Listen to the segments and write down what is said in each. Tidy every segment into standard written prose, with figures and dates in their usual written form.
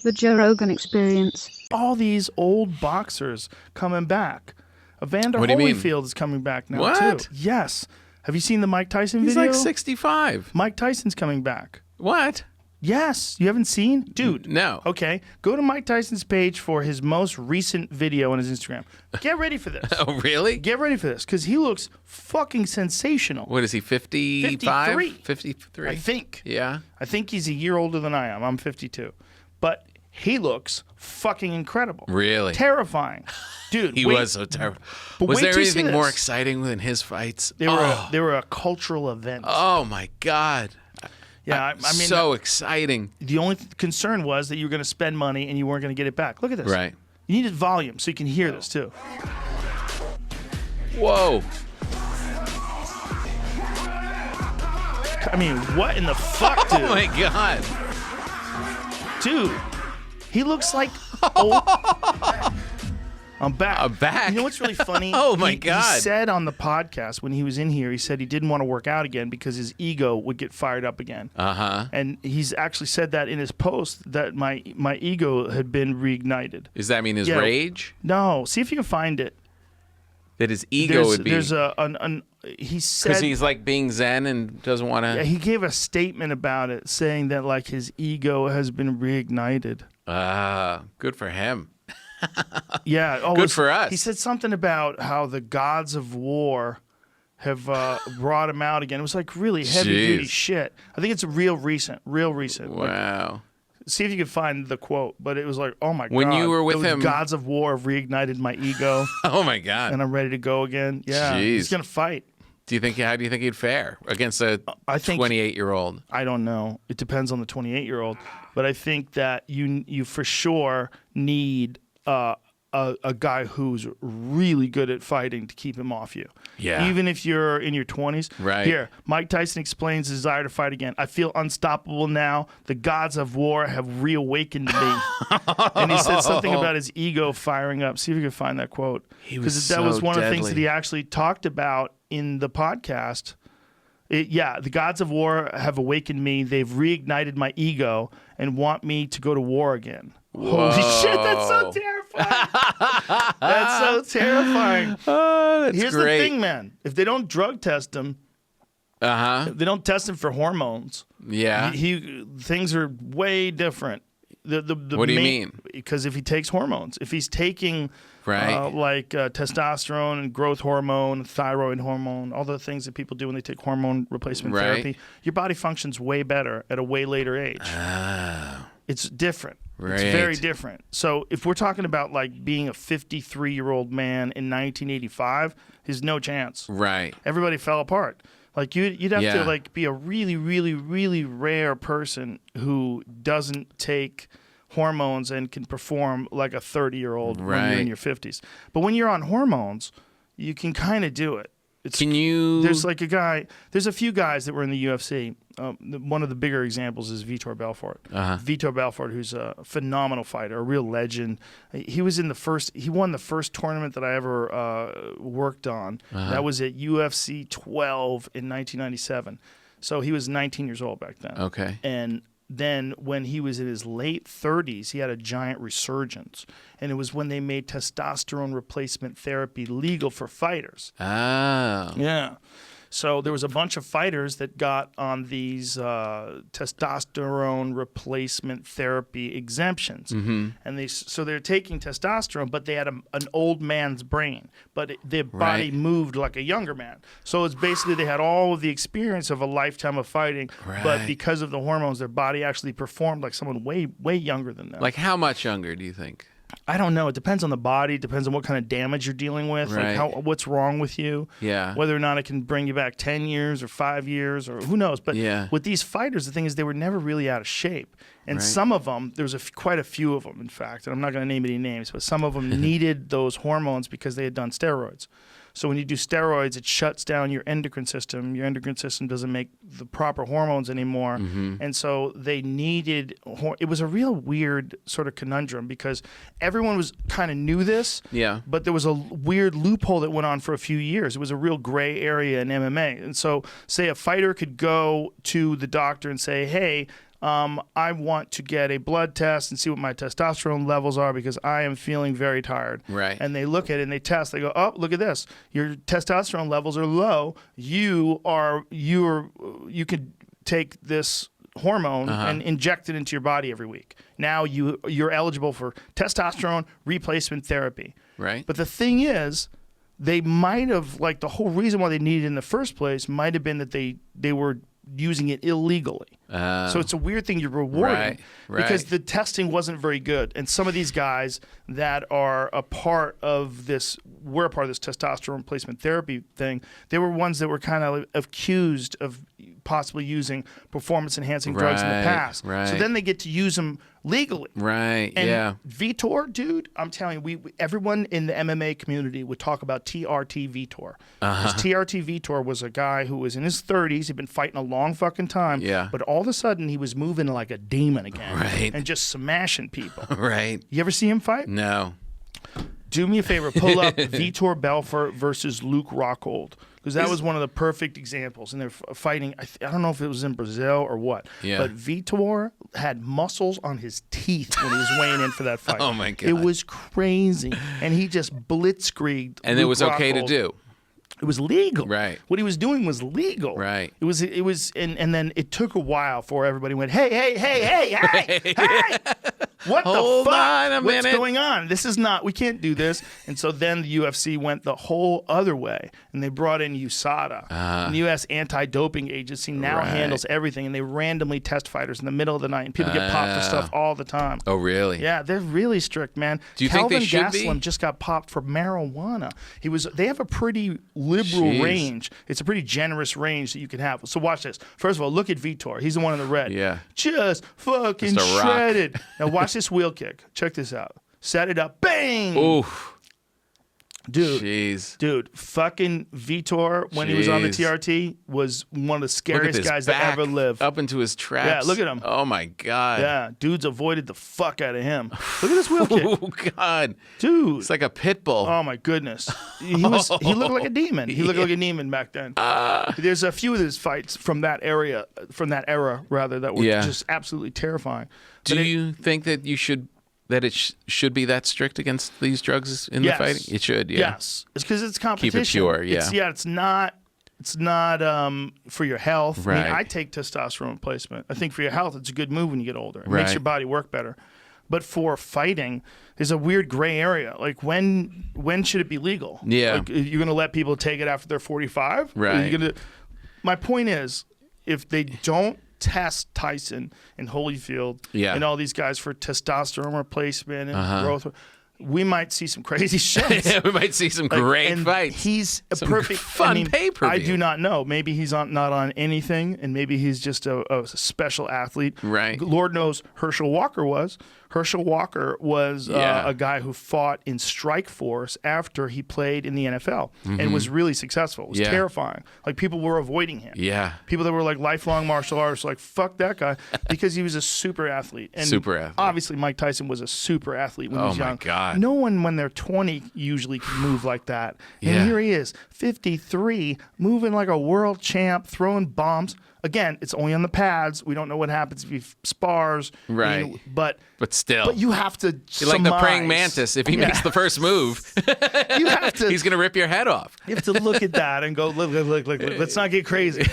The Joe Rogan Experience. All these old boxers coming back. Evander What do you mean? Holyfield is coming back now, What? too. Yes. Have you seen the Mike Tyson He's video? like 65. Mike Tyson's coming back. What? Yes. You haven't seen? Dude. No. Okay. Go to Mike Tyson's page for his most recent video on his Instagram. Get ready for this. Oh, really? Get ready for this, because he looks fucking sensational. What is he, 55? 53. 53. I think. Yeah. I think he's a year older than I am. I'm 52. But he looks fucking incredible. Really? Terrifying. Dude, He was so terrible. but Was wait there till you see anything more this. exciting than his fights? They were a cultural event. Oh, my God. Yeah, I mean, so exciting. the only concern was that you were going to spend money and you weren't going to get it back. Look at this. Right. You needed volume so you can hear this too. Whoa. I mean, what in the fuck, dude? Oh, my God. Dude, he looks like old. I'm back. I'm back. You know what's really funny? Oh, my He God. said on the podcast when he was in here, he said he didn't want to work out again because his ego would get fired up again. Uh-huh. And he's actually said that in his post that my ego had been reignited. Does that mean his Yeah. rage? No, see if you can find it. That his ego would be... There's he said Because he's like being zen and doesn't want to... yeah, he gave a statement about it saying that like his ego has been reignited. Good for him. Yeah. Oh, Good for us. He said something about how the gods of war have brought him out again. It was like really heavy duty Jeez. shit. I think it's real recent. Like, Wow. see if you can find the quote. But it was like, oh my god. When you were with those him- gods of war have reignited my ego, Oh, my God. and I'm ready to go again. Yeah. Jeez. He's gonna fight. How do you think he'd fare against a I think 28-year-old? I don't know. It depends on the 28-year-old, but I think that you for sure need a guy who's really good at fighting to keep him off you. Yeah. Even if you're in your 20s. Right. Here, Mike Tyson explains his desire to fight again. I feel unstoppable now. The gods of war have reawakened me. And he said something about his ego firing up. See if you can find that quote. was that was so one of the things deadly. that he actually talked about in the podcast. The gods of war have awakened me. They've reignited my ego and want me to go to war again. Holy shit, that's so terrifying. That's so terrifying. Oh, that's Here's great. the thing, man. If they don't drug test him, Uh-huh. if they don't test him for hormones, Yeah. things are way different. The What do you mean? Because if he takes hormones, if he's taking Right. testosterone and growth hormone, thyroid hormone, all the things that people do when they take hormone replacement Right. therapy, your body functions way better at a way later age. It's different. It's very Right. different. So if we're talking about like being a 53-year-old man in 1985, there's no chance. Right. Everybody fell apart. Like you'd have Yeah. to like be a really, really, really rare person who doesn't take hormones and can perform like a 30-year-old when you're Right. in your 50s. But when you're on hormones, you can kind of do it. Can you... There's like a guy. There's a few guys that were in the UFC. One of the bigger examples is Vitor Belfort. Vitor Belfort, who's a phenomenal fighter, a real legend. He was in the first. He won the first tournament that I ever worked on. That was at UFC 12 in 1997. So he was 19 years old back then. Okay. And then when he was in his late 30s, he had a giant resurgence. And it was when they made testosterone replacement therapy legal for fighters. Oh. Yeah. So there was a bunch of fighters that got on these testosterone replacement therapy exemptions. Mm-hmm. And they're taking testosterone, but they had an old man's brain. But their body Right. moved like a younger man. So it's basically they had all of the experience of a lifetime of fighting, but Right. because of the hormones, their body actually performed like someone way, way younger than them. Like how much younger do you think? I don't know. It depends on the body. It depends on what kind of damage you're dealing with, Right. like what's wrong with you. Yeah. Whether or not it can bring you back 10 years or 5 years or who knows. But Yeah. with these fighters, the thing is they were never really out of shape. And Right. some of them, there was quite a few of them, in fact, and I'm not going to name any names, but some of them needed those hormones because they had done steroids. So when you do steroids, it shuts down your endocrine system. Your endocrine system doesn't make the proper hormones anymore. Mm-hmm. And so they needed, it was a real weird sort of conundrum because everyone was kind of knew this, Yeah. but there was a weird loophole that went on for a few years. It was a real gray area in MMA. And so say a fighter could go to the doctor and say, hey, I want to get a blood test and see what my testosterone levels are because I am feeling very tired. Right. And they look at it and they test. They go, oh, look at this. Your testosterone levels are low. You could take this hormone and inject it into your body every week. Now you're eligible for testosterone replacement therapy. Right. But the thing is, they might have, like, the whole reason why they needed it in the first place might have been that they were using it illegally. So it's a weird thing you're rewarding because the testing wasn't very good. And some of these guys that are a part of this, were a part of this testosterone replacement therapy thing, they were ones that were kind of accused of possibly using performance-enhancing drugs in the past. Right. So then they get to use them legally. Right. And yeah. Vitor, dude, I'm telling you, everyone in the MMA community would talk about TRT Vitor. TRT Vitor was a guy who was in his 30s. He'd been fighting a long fucking time. Yeah. But all of a sudden, he was moving like a demon again. Right. And just smashing people. Right. You ever see him fight? No. Do me a favor. Pull up Vitor Belfort versus Luke Rockhold. Because that was one of the perfect examples. And they're fighting, I don't know if it was in Brazil or what. Yeah. But Vitor had muscles on his teeth when he was weighing in for that fight. Oh, my God. It was crazy. And he just blitzkrieged And Luke it was okay to Rockhold. do. It was legal. Right. What he was doing was legal. Right. It was, and then it took a while for everybody went, hey, what Hold the fuck? on a What's minute. going on? This is not, we can't do this. And so then the UFC went the whole other way, and they brought in USADA. And the U.S. Anti-Doping Agency now handles everything, and they randomly test fighters in the middle of the night, and people get popped for stuff all the time. Oh, really? Yeah, they're really strict, man. Do you think Calvin they should be? Gastelum just got popped for marijuana. They have a pretty liberal Jeez. range. It's a pretty generous range that you can have. So watch this. First of all, look at Vitor. He's the one in the red. Yeah. Just fucking Just a rock. shredded. Now watch this wheel kick. Check this out. Set it up. Bang! Oof. Dude, fucking Vitor, when he was on the TRT, was one of the Look at scariest this guys back that ever lived. up into his traps. Yeah, look at him. Oh, my God. Yeah, dudes avoided the fuck out of him. Look at this wheel kick. Oh, God. Dude. It's like a pit bull. Oh my goodness, he looked like a demon. He looked like a demon back then. There's a few of his fights from that era rather, that were just absolutely terrifying. Do you think that it should be that strict against these drugs in the fighting? It should, yeah. Yes, it's because it's competition. Keep it pure, yeah. It's not for your health. I Right. mean, I take testosterone replacement. I think for your health, it's a good move when you get older. It Right. makes your body work better. But for fighting, there's a weird gray area. Like when should it be legal? Yeah. Like, you're going to let people take it after they're 45? Right. My point is, if they don't test Tyson and Holyfield and all these guys for testosterone replacement and growth, we might see some crazy shit. Yeah, we might see some great fights. He's a Some perfect fun pay-per-view. I do not know. Maybe he's not on anything, and maybe he's just a special athlete. Right. Lord knows Herschel Walker was. Herschel Walker was a guy who fought in Strike Force after he played in the NFL and was really successful. It was terrifying. Like, people were avoiding him. Yeah. People that were like lifelong martial artists, like, fuck that guy, because he was a super athlete. And Super athlete. obviously Mike Tyson was a super athlete when he was Oh, my young. God. No one when they're 20 usually can move like that. And Yeah. here he is, 53, moving like a world champ, throwing bombs. Again, it's only on the pads. We don't know what happens if he spars. Right. But still. you have to like the praying surmise. mantis. If he makes the first move, You have to. he's going to rip your head off. You have to look at that and go, look. Let's not get crazy.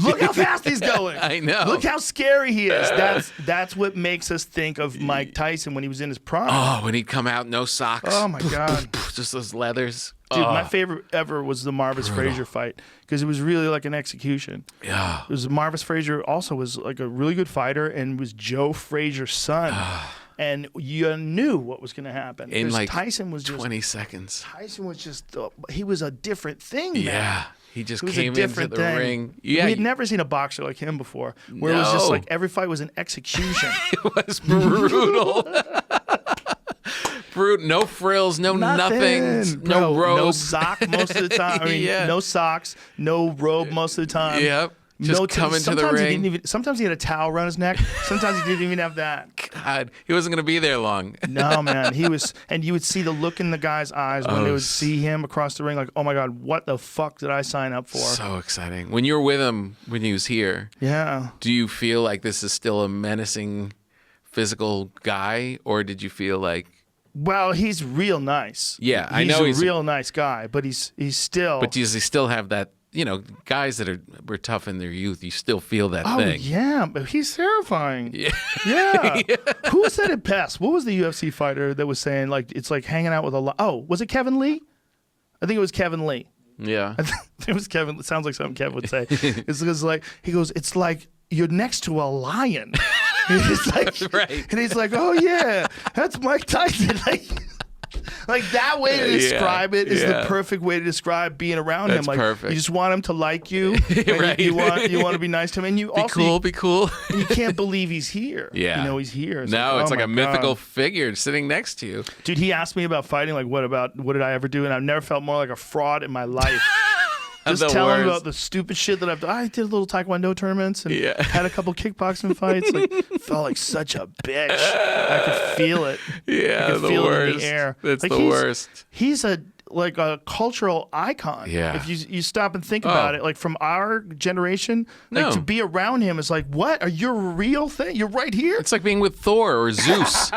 Look how fast he's going. I know. Look how scary he is. That's what makes us think of Mike Tyson when he was in his prime. Oh, when he'd come out, no socks. Oh, my God. Just those leathers. Dude, my favorite ever was the Marvis Frazier fight because it was really like an execution. Yeah. It was Marvis Frazier also was like a really good fighter and was Joe Frazier's son. And you knew what was going to happen. In 'Cause like Tyson was just 20 seconds. Tyson was just he was a different thing, man. Yeah. He just It was came a different into the thing. ring. We Yeah. had never seen a boxer like him before, where it was just No. like every fight was an execution. It was brutal. Brutal. No frills, no nothing. No Bro, robe. no sock most of the time. I mean, Yeah. no socks, no robe most of the time. Yep. Just coming to the sometimes ring. Sometimes he had a towel around his neck. Sometimes he didn't even have that. God, he wasn't going to be there long. No, man. He was, and you would see the look in the guy's eyes when they would see him across the ring, like, oh my God, what the fuck did I sign up for? So exciting. When you were with him, when he was here, Yeah. do you feel like this is still a menacing physical guy, or did you feel like... Well, he's real nice. Yeah, I know he's a real nice guy, but he's still. But does he still have that, guys that were tough in their youth, you still feel that thing. Yeah, but he's terrifying. Yeah. Yeah. Who said it best? What was the UFC fighter that was saying, like, it's like hanging out with a lot? Oh, was it Kevin Lee? I think it was Kevin Lee. Yeah. I think it was Kevin. It sounds like something Kevin would say. It's like, he goes, it's like you're next to a lion. He's like, right. And he's like, oh yeah, that's Mike Tyson. Like that way to describe it is the perfect way to describe being around him. Like perfect. you just want him to like you. Right. You want to be nice to him, and you also Be cool. and you can't believe he's here. Yeah. He's here. It's It's like oh a my mythical God. figure sitting next to you. Dude, he asked me about fighting. Like, what did I ever do? And I've never felt more like a fraud in my life. Just The tell him worst. about the stupid shit that I've done. I did a little taekwondo tournaments and had a couple kickboxing fights. Like, felt like such a bitch. I could feel it. Yeah, I could the feel worst. it in the air. That's like, the worst. He's a cultural icon. Yeah. If you stop and think about it, like from our generation, like to be around him is like, what? Are you a real thing? You're right here. It's like being with Thor or Zeus.